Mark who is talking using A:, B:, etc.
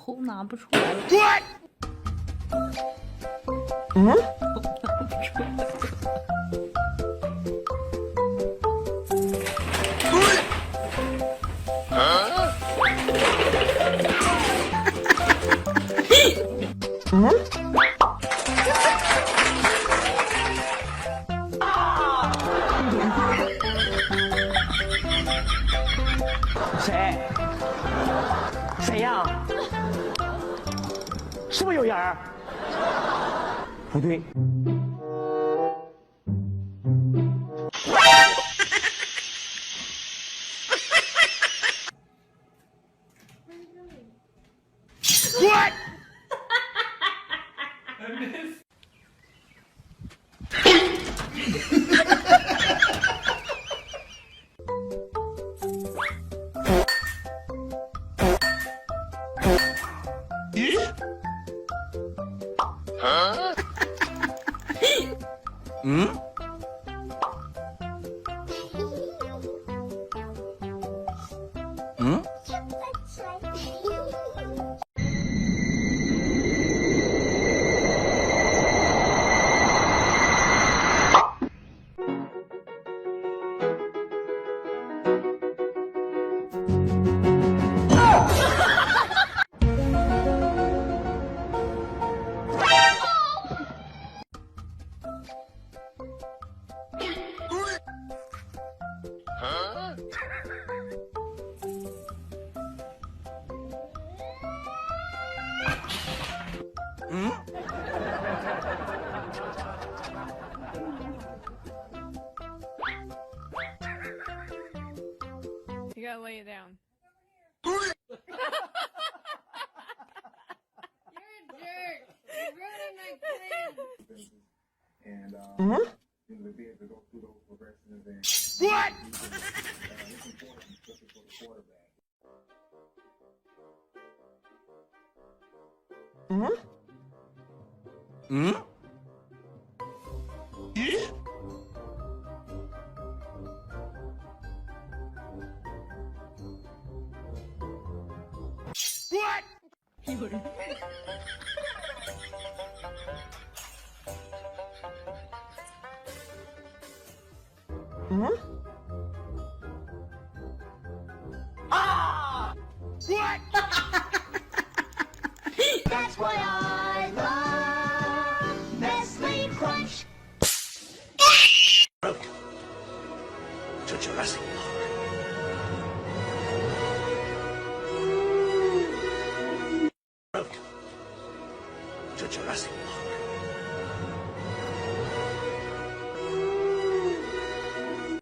A: 头拿不出来了。
B: 嗯？嗯？谁？谁呀？是不是有人儿？不对。What? Huh? 嗯？嗯？嗯？
C: You gotta lay it down.
D: You're a jerk. You're ruining my plan.
E: And
B: Hmm?
E: you know, to be able to go through those progressions and
B: What?
E: it's important, especially for the quarterback.
B: Hmm? Hmm? What? Hmm? Ah! What?
F: That's why I love Nestle Crunch.
G: Welcome to Jurassic Park. Welcome to Jurassic Park.